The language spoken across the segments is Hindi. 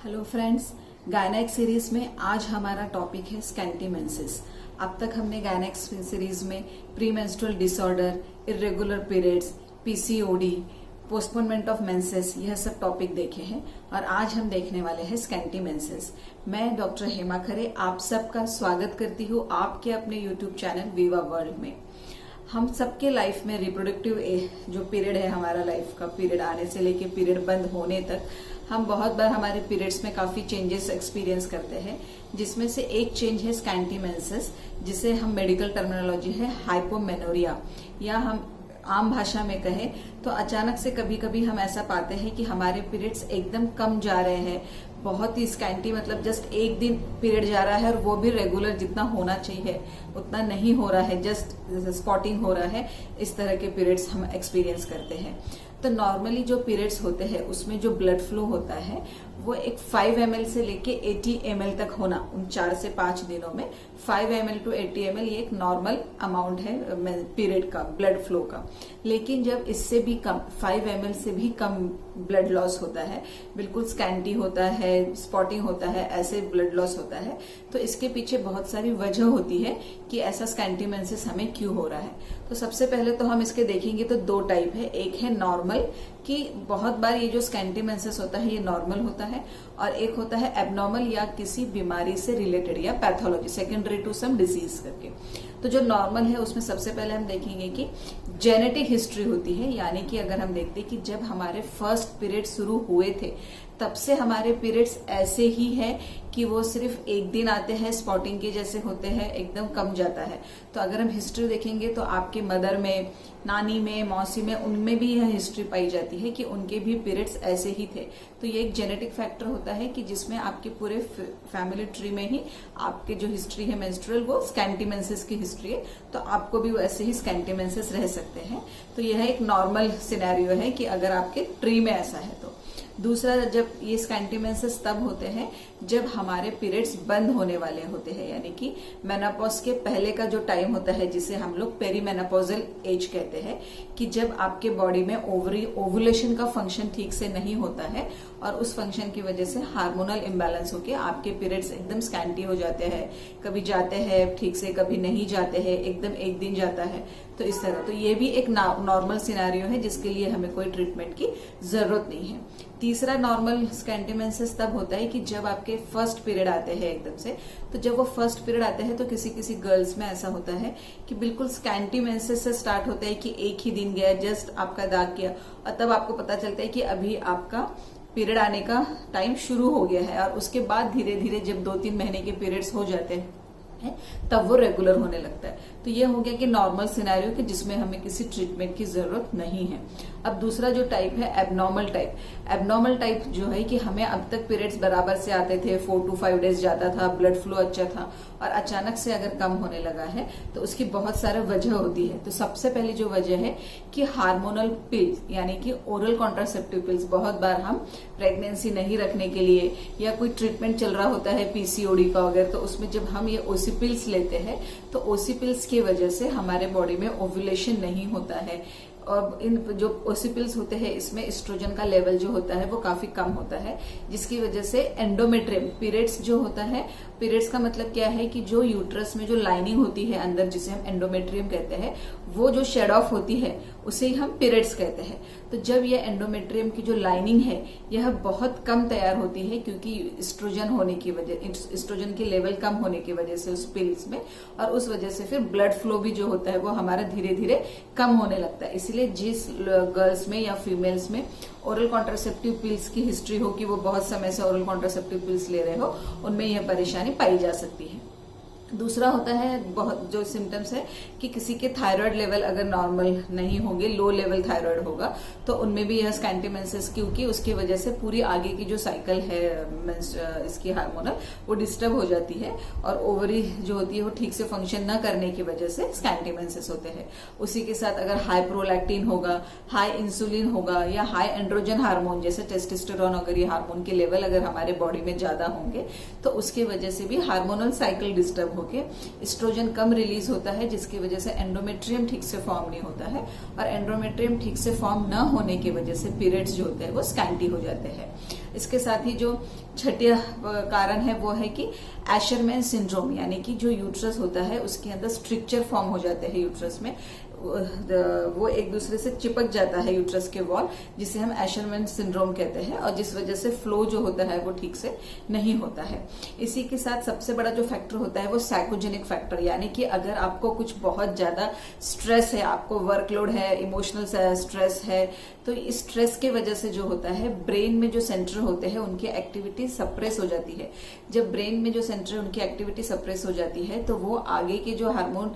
हेलो फ्रेंड्स, गायनेक सीरीज में आज हमारा टॉपिक है स्कैंटी मेंसेस। अब तक हमने गायनेक सीरीज में pre menstrual disorder, irregular periods, PCOD, postponement of menses, यह सब टॉपिक देखे हैं और आज हम देखने वाले हैं स्कैंटी मेंसेस। मैं डॉक्टर हेमा खरे आप सबका स्वागत करती हूँ आपके अपने यूट्यूब चैनल वीवा वर्ल्ड में। हम सबके लाइफ में रिप्रोडक्टिव जो पीरियड है, हमारा लाइफ का पीरियड आने से लेके पीरियड बंद होने तक हम बहुत बार हमारे पीरियड्स में काफी चेंजेस एक्सपीरियंस करते हैं, जिसमें से एक चेंज है स्कैंटी मेंसेस, जिसे हम मेडिकल टर्मिनोलॉजी है हाइपोमेनोरिया, या हम आम भाषा में कहें तो अचानक से कभी कभी हम ऐसा पाते हैं कि हमारे पीरियड्स एकदम कम जा रहे हैं, बहुत ही स्कैंटी, मतलब जस्ट एक दिन पीरियड जा रहा है और वो भी रेगुलर जितना होना चाहिए उतना नहीं हो रहा है, जस्ट स्पॉटिंग हो रहा है। इस तरह के पीरियड्स हम एक्सपीरियंस करते हैं। तो नॉर्मली जो पीरियड्स होते हैं उसमें जो ब्लड फ्लो होता है वो एक 5 ml से लेके 80 ml तक होना, उन 4 से 5 दिनों में 5 ml to 80 ml ये एक नॉर्मल अमाउंट है पीरियड का, ब्लड फ्लो का। लेकिन जब इससे भी कम 5 ml से भी कम ब्लड लॉस होता है, बिल्कुल स्कैंटी होता है, स्पॉटिंग होता है, ऐसे ब्लड लॉस होता है, तो इसके पीछे बहुत सारी वजह होती है कि ऐसा स्कैंटी मेंसेस हमें क्यों हो रहा है। तो सबसे पहले तो हम इसके देखेंगे तो 2 टाइप है। एक है नॉर्मल, कि बहुत बार ये जो स्कैंटी मेंसेस होता है ये नॉर्मल होता है, और एक होता है एबनॉर्मल या किसी बीमारी से रिलेटेड या pathology secondary to some disease करके। तो जो नॉर्मल है उसमें सबसे पहले हम देखेंगे कि जेनेटिक हिस्ट्री होती है, यानी कि अगर हम देखते हैं कि जब हमारे फर्स्ट पीरियड शुरू हुए थे तब से हमारे पीरियड्स ऐसे ही है कि वो सिर्फ एक दिन आते हैं, स्पॉटिंग के जैसे होते हैं, एकदम कम जाता है। तो अगर हम हिस्ट्री देखेंगे तो आपके मदर में, नानी में, मौसी में, उनमें भी यह हिस्ट्री पाई जाती है कि उनके भी पीरियड्स ऐसे ही थे। तो ये एक जेनेटिक फैक्टर होता है कि जिसमें आपके पूरे फैमिली ट्री में ही आपके जो हिस्ट्री है मेंस्ट्रुअल वो स्कैंटी मेंसेस की हिस्ट्री है, तो आपको भी वैसे ही स्कैंटी मेंसेस रह सकते हैं। तो यह एक नॉर्मल सिनेरियो है कि अगर आपके ट्री में ऐसा है तो। दूसरा, जब ये स्कैंटी मेंसेस तब होते हैं जब हमारे पीरियड्स बंद होने वाले होते हैं, यानी कि मेनोपॉज के पहले का जो टाइम होता है जिसे हम लोग पेरीमेनोपॉजल एज कहते हैं, कि जब आपके बॉडी में ओवुलेशन का फंक्शन ठीक से नहीं होता है और उस फंक्शन की वजह से हार्मोनल इम्बैलेंस होके आपके पीरियड्स एकदम स्कैंटी हो जाते हैं, कभी जाते हैं ठीक से, कभी नहीं जाते हैं, एकदम एक दिन जाता है। तो इस तरह, तो ये भी एक नॉर्मल सिनेरियो है जिसके लिए हमें कोई ट्रीटमेंट की जरूरत नहीं है। तीसरा नॉर्मल स्कैंटी मेंसेस तब होता है कि जब आपके फर्स्ट पीरियड आते हैं एकदम से। तो जब वो फर्स्ट पीरियड आते हैं तो किसी किसी गर्ल्स में ऐसा होता है कि बिल्कुल स्कैंटी मेंसेस से स्टार्ट होता है कि एक ही दिन गया, जस्ट आपका दाग किया, और तब आपको पता चलता है कि अभी आपका पीरियड आने का टाइम शुरू हो गया है, और उसके बाद धीरे धीरे जब 2-3 महीने के पीरियड्स हो जाते हैं तब वो रेगुलर होने लगता है। तो ये हो गया कि नॉर्मल सिनेरियो कि जिसमें हमें किसी ट्रीटमेंट की जरूरत नहीं है। अब दूसरा जो टाइप है एबनॉर्मल टाइप। एबनॉर्मल टाइप जो है कि हमें अब तक पीरियड्स बराबर से आते थे, 4 to 5 डेज जाता था, ब्लड फ्लो अच्छा था, और अचानक से अगर कम होने लगा है तो उसकी बहुत सारे वजह होती है। तो सबसे पहली जो वजह है कि हार्मोनल पिल्स, यानी कि ओरल कॉन्ट्रासेप्टिव पिल्स, बहुत बार हम प्रेगनेंसी नहीं रखने के लिए या कोई ट्रीटमेंट चल रहा होता है पीसीओडी का वगैरह, तो उसमें जब हम ये ओसी पिल्स लेते हैं तो ओसी पिल्स की वजह से हमारे बॉडी में ओव्यूलेशन नहीं होता है, और इन जो ओसिपिल्स होते हैं इसमें एस्ट्रोजन का लेवल जो होता है वो काफी कम होता है, जिसकी वजह से एंडोमेट्रियम पीरियड्स जो होता है, पीरियड्स का मतलब क्या है कि जो यूट्रस में जो लाइनिंग होती है अंदर, जिसे हम एंडोमेट्रियम कहते हैं, वो जो शेड ऑफ होती है उसे ही हम पीरियड्स कहते हैं। तो जब ये एंडोमेट्रियम की जो लाइनिंग है यह बहुत कम तैयार होती है, क्योंकि एस्ट्रोजन होने की वजह, एस्ट्रोजन के लेवल कम होने की वजह से उस पिल्स में, और उस वजह से फिर ब्लड फ्लो भी जो होता है वो हमारा धीरे धीरे कम होने लगता है। इसलिए जिस गर्ल्स में या फीमेल्स में ओरल कॉन्ट्रासेप्टिव पिल्स की हिस्ट्री हो कि वो बहुत समय से ओरल कॉन्ट्रासेप्टिव पिल्स ले रहे हो, उनमें यह परेशानी पाई जा सकती है। दूसरा होता है बहुत जो सिम्टम्स है कि किसी के थायराइड लेवल अगर नॉर्मल नहीं होंगे, लो लेवल थायराइड होगा, तो उनमें भी यह स्कैंटी मेंसेस, क्योंकि उसकी वजह से पूरी आगे की जो साइकिल है इसकी हार्मोनल वो डिस्टर्ब हो जाती है, और ओवरी जो होती है वो ठीक से फंक्शन न करने की वजह से स्कैंटी मेंसेस होते हैं। उसी के साथ अगर हाई प्रोलैक्टिन होगा, हाई इंसुलिन होगा, या हाई एंड्रोजन हार्मोन जैसे टेस्टोस्टेरोन अगर ये हार्मोन के लेवल अगर हमारे बॉडी में ज्यादा होंगे तो उसकी वजह से भी हार्मोनल साइकिल डिस्टर्ब होके एस्ट्रोजन कम रिलीज होता है, जिसकी वजह से एंडोमेट्रियम ठीक से फॉर्म नहीं होता है, और एंडोमेट्रियम ठीक से फॉर्म न होने की वजह से पीरियड्स जो होते हैं वो स्कैंटी हो जाते हैं। इसके साथ ही जो छठिया कारण है वो है कि एशरमैन सिंड्रोम, यानी कि जो यूट्रस होता है उसके अंदर स्ट्रिक्चर फॉर्म हो जाते हैं यूट्रस में, वो एक दूसरे से चिपक जाता है यूट्रस के वॉल, जिसे हम एशरमैन सिंड्रोम कहते हैं, और जिस वजह से फ्लो जो होता है वो ठीक से नहीं होता है। इसी के साथ सबसे बड़ा जो फैक्टर होता है वो साइकोजेनिक फैक्टर, यानी कि अगर आपको कुछ बहुत ज्यादा स्ट्रेस है, आपको वर्कलोड है, इमोशनल स्ट्रेस है, तो इस स्ट्रेस के वजह से जो होता है ब्रेन में जो सेंटर होते हैं उनकी एक्टिविटी सप्रेस हो जाती है। जब ब्रेन में जो सेंटर उनकी एक्टिविटी सप्रेस हो जाती है तो वो आगे के जो हार्मोन,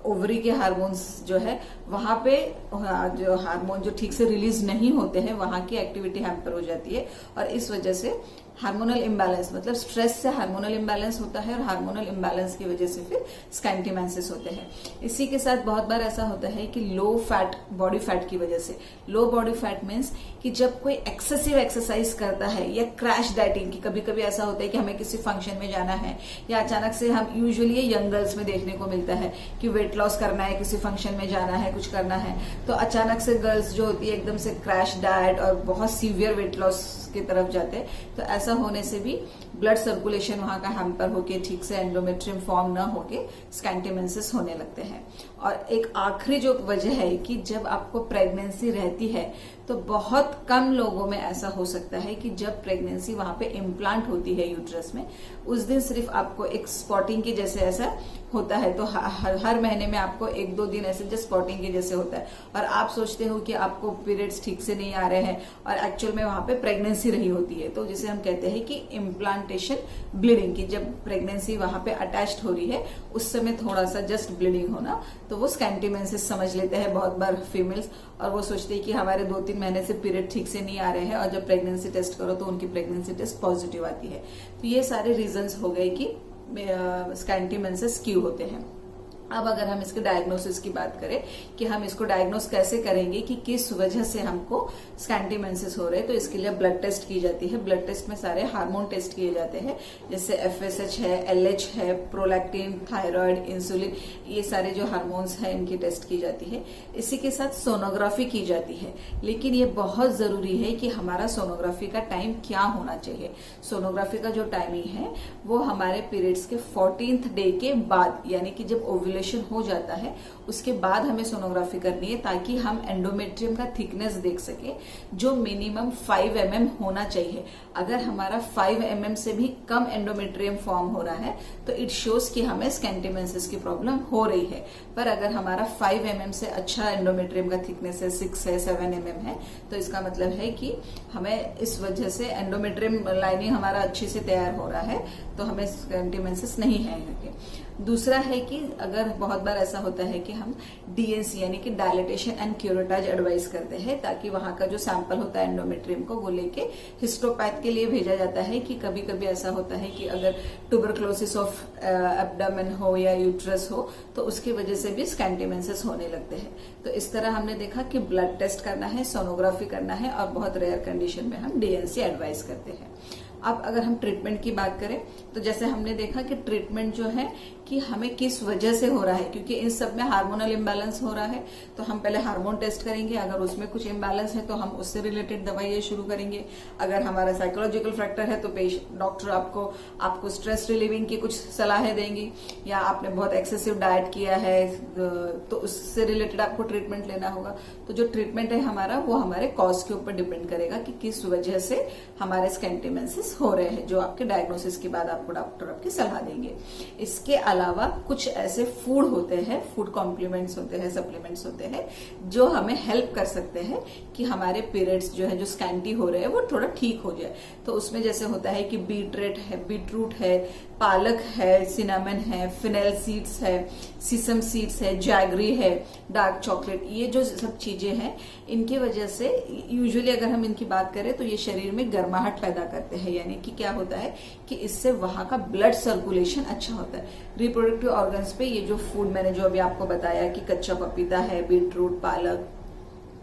ओवरी के हार्मोन्स जो है वहां पे जो हार्मोन जो ठीक से रिलीज नहीं होते हैं वहां की एक्टिविटी हैम्पर हो जाती है, और इस वजह से हार्मोनल इम्बैलेंस, मतलब स्ट्रेस से हार्मोनल इम्बैलेंस होता है, और हार्मोनल इम्बैलेंस की वजह से फिर स्कैंटीमेंसेस होते हैं। इसी के साथ बहुत बार ऐसा होता है कि लो फैट बॉडी फैट की वजह से, लो बॉडी फैट मीन्स कि जब कोई एक्सेसिव एक्सरसाइज करता है या क्रैश डाइटिंग की, कभी कभी ऐसा होता है कि हमें किसी फंक्शन में जाना है या अचानक से, हम यूजुअली यंग गर्ल्स में देखने को मिलता है कि वेट लॉस करना है, किसी फंक्शन में जाना है, कुछ करना है, तो अचानक से गर्ल्स जो होती है एकदम से क्रैश डाइट और बहुत सीवियर वेट लॉस की तरफ जाते हैं। तो ऐसा होने से भी ब्लड सर्कुलेशन वहां का हैम्पर होके ठीक से एंडोमेट्रियम फॉर्म न होके स्कैंटीमेंसेस होने लगते हैं। और एक आखिरी जो वजह है कि जब आपको प्रेगनेंसी रहती है तो बहुत कम लोगों में ऐसा हो सकता है कि जब प्रेगनेंसी वहां पे इम्प्लांट होती है यूट्रस में, उस दिन सिर्फ आपको एक स्पॉटिंग के जैसे ऐसा होता है, तो हर महीने में आपको 1-2 दिन ऐसे जस्ट स्पॉटिंग के जैसे होता है, और आप सोचते हो कि आपको पीरियड्स ठीक से नहीं आ रहे हैं और एक्चुअल में वहां पे प्रेगनेंसी रही होती है। तो जिसे हम कहते हैं कि इम्प्लांटेशन ब्लीडिंग, की जब प्रेगनेंसी वहां पे अटैच्ड हो रही है उस समय थोड़ा सा जस्ट ब्लीडिंग होना, तो वो स्कैंटीमेंसेस समझ लेते हैं बहुत बार फीमेल्स, और वो सोचते हैं कि हमारे 2-3 महीने से पीरियड ठीक से नहीं आ रहे हैं, और जब प्रेगनेंसी टेस्ट करो तो उनकी प्रेगनेंसी टेस्ट पॉजिटिव आती है। तो ये सारे रीजंस हो गए कि स्कैंटीमेंसेस क्यों होते हैं। अब अगर हम इसके डायग्नोसिस की बात करें कि हम इसको डायग्नोस कैसे करेंगे कि किस वजह से हमको स्कैंटीमेंसेस हो रहे हैं, तो इसके लिए ब्लड टेस्ट की जाती है। ब्लड टेस्ट में सारे हार्मोन टेस्ट किए जाते हैं, जैसे FSH है, LH है, प्रोलैक्टिन, थायराइड, इंसुलिन, ये सारे जो हार्मोन्स हैं इनकी टेस्ट की जाती है। इसी के साथ सोनोग्राफी की जाती है, लेकिन ये बहुत जरूरी है कि हमारा सोनोग्राफी का टाइम क्या होना चाहिए। सोनोग्राफी का जो टाइमिंग है वो हमारे पीरियड्स के 14th डे के बाद, यानी कि जब ओव्यूलेशन हो जाता है उसके बाद हमें सोनोग्राफी करनी है, ताकि हम एंडोमेट्रियम का थिकनेस देख सके जो मिनिमम 5 mm होना चाहिए। अगर हमारा 5 mm से भी कम एंडोमेट्रियम फॉर्म हो रहा है तो इट शोज कि हमें स्कैंटीमेंसेस की प्रॉब्लम हो रही है। पर अगर हमारा 5 mm से अच्छा एंडोमेट्रियम का थिकनेस है, 6 है, 7 mm है, तो इसका मतलब है कि हमें इस वजह से एंडोमेट्रियम लाइनिंग हमारा अच्छे से तैयार हो रहा है, तो हमें स्कैंटीमेंसेस नहीं है। दूसरा है कि अगर बहुत बार ऐसा होता है कि हम DNC यानी कि डायलिटेशन एंड क्यूरेटाज एडवाइस करते हैं, ताकि वहां का जो सैंपल होता है एंडोमेट्रियम को वो लेके हिस्टोपैथ के लिए भेजा जाता है कि कभी कभी ऐसा होता है कि अगर ट्यूबरक्लोसिस ऑफ एब्डोमेन हो या यूट्रस हो तो उसकी वजह से भी स्कैंटीमेंसेस होने लगते हैं। तो इस तरह हमने देखा कि ब्लड टेस्ट करना है, सोनोग्राफी करना है, और बहुत रेयर कंडीशन में हम DNC एडवाइस करते हैं। अब अगर हम ट्रीटमेंट की बात करें तो जैसे हमने देखा कि ट्रीटमेंट जो है कि हमें किस वजह से हो रहा है, क्योंकि इन सब में हार्मोनल इम्बैलेंस हो रहा है, तो हम पहले हार्मोन टेस्ट करेंगे। अगर उसमें कुछ इम्बैलेंस है तो हम उससे रिलेटेड दवाइयां शुरू करेंगे। अगर हमारा साइकोलॉजिकल फैक्टर है तो डॉक्टर आपको स्ट्रेस रिलीविंग की कुछ सलाहें देंगी, या आपने बहुत एक्सेसिव डाइट किया है तो उससे रिलेटेड आपको ट्रीटमेंट लेना होगा। तो जो ट्रीटमेंट है हमारा वो हमारे कॉज के ऊपर डिपेंड करेगा कि किस वजह से हमारे स्कैंटीमेंसेस हो रहे हैं, जो आपके डायग्नोसिस के बाद आपको डॉक्टर आपकी सलाह देंगे। इसके अलावा कुछ ऐसे फूड होते हैं, फूड कॉम्प्लीमेंट्स होते हैं, सप्लीमेंट्स होते हैं जो हमें हेल्प कर सकते हैं कि हमारे पीरियड्स जो है जो स्कैंटी हो रहे हैं वो थोड़ा ठीक हो जाए। तो उसमें जैसे होता है कि बीटरूट है, पालक है, सिनामन है, फिनेल सीड्स है, सीसम सीड्स है, जैगरी है, डार्क चॉकलेट, ये जो सब चीजें हैं इनकी वजह से यूजुअली अगर हम इनकी बात करें तो ये शरीर में गर्माहट पैदा करते हैं, यानी कि क्या होता है कि इससे वहां का ब्लड सर्कुलेशन अच्छा होता है। रिप्रोडक्टिव ऑर्गन्स पे ये जो फूड मैंने जो अभी आपको बताया कि कच्चा पपीता है, बीटरूट, पालक,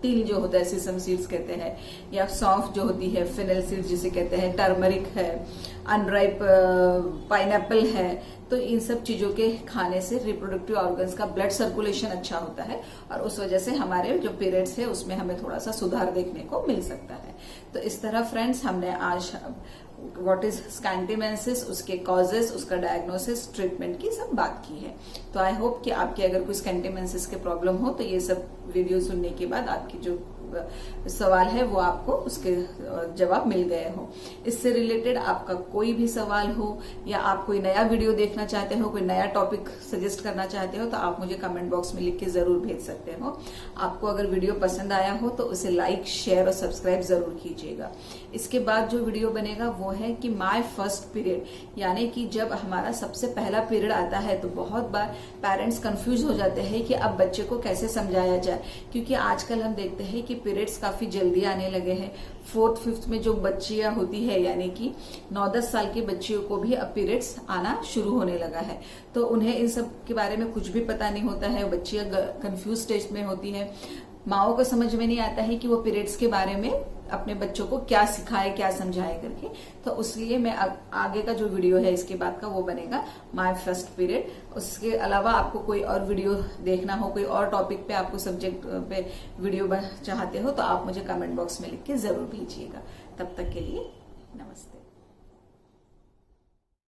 तिल जो होता है सीसम सीड्स कहते हैं, या सौंफ जो होती है फेनल सीड्स जिसे कहते हैं, टर्मरिक है, अनराइप पाइनएप्पल है। तो इन सब चीजों के खाने से रिप्रोडक्टिव ऑर्गन्स का ब्लड सर्कुलेशन अच्छा होता है और उस वजह से हमारे जो पीरियड्स है उसमें हमें थोड़ा सा सुधार देखने को मिल सकता है। तो इस तरह फ्रेंड्स हमने आज व्हाट इज स्कैंटी मेंसेस, उसके कॉजेस, उसका डायग्नोसिस, ट्रीटमेंट की सब बात की है। तो आई होप कि आपके अगर कोई स्कैंटी मेंसेस के प्रॉब्लम हो तो ये सब वीडियो सुनने के बाद आपकी जो सवाल है वो आपको उसके जवाब मिल गए हो। इससे रिलेटेड आपका कोई भी सवाल हो या आप कोई नया वीडियो देखना चाहते हो, कोई नया टॉपिक सजेस्ट करना चाहते हो तो आप मुझे कमेंट बॉक्स में लिख के जरूर भेज सकते हो। आपको अगर वीडियो पसंद आया हो तो उसे लाइक, शेयर और सब्सक्राइब जरूर कीजिएगा। इसके बाद जो वीडियो बनेगा वो है कि माय फर्स्ट पीरियड, यानी कि जब हमारा सबसे पहला पीरियड आता है तो बहुत बार पेरेंट्स कंफ्यूज हो जाते हैं कि अब बच्चे को कैसे समझाया जाए, क्योंकि आजकल हम देखते हैं कि पीरियड्स काफी जल्दी आने लगे हैं। 4th 5th में जो बच्चियां होती है यानी कि 9-10 साल की बच्चियों को भी अब पीरियड्स आना शुरू होने लगा है। तो उन्हें इन सब के बारे में कुछ भी पता नहीं होता है, बच्चियां कंफ्यूज स्टेज में होती है। माओ को समझ में नहीं आता है कि वो पीरियड्स के बारे में अपने बच्चों को क्या सिखाए, क्या समझाए करके। तो उसलिए मैं आगे का जो वीडियो है इसके बाद का वो बनेगा माय फर्स्ट पीरियड। उसके अलावा आपको कोई और वीडियो देखना हो, कोई और टॉपिक पे आपको सब्जेक्ट पे वीडियो चाहते हो तो आप मुझे कमेंट बॉक्स में लिख के जरूर भेजिएगा। तब तक के लिए नमस्ते।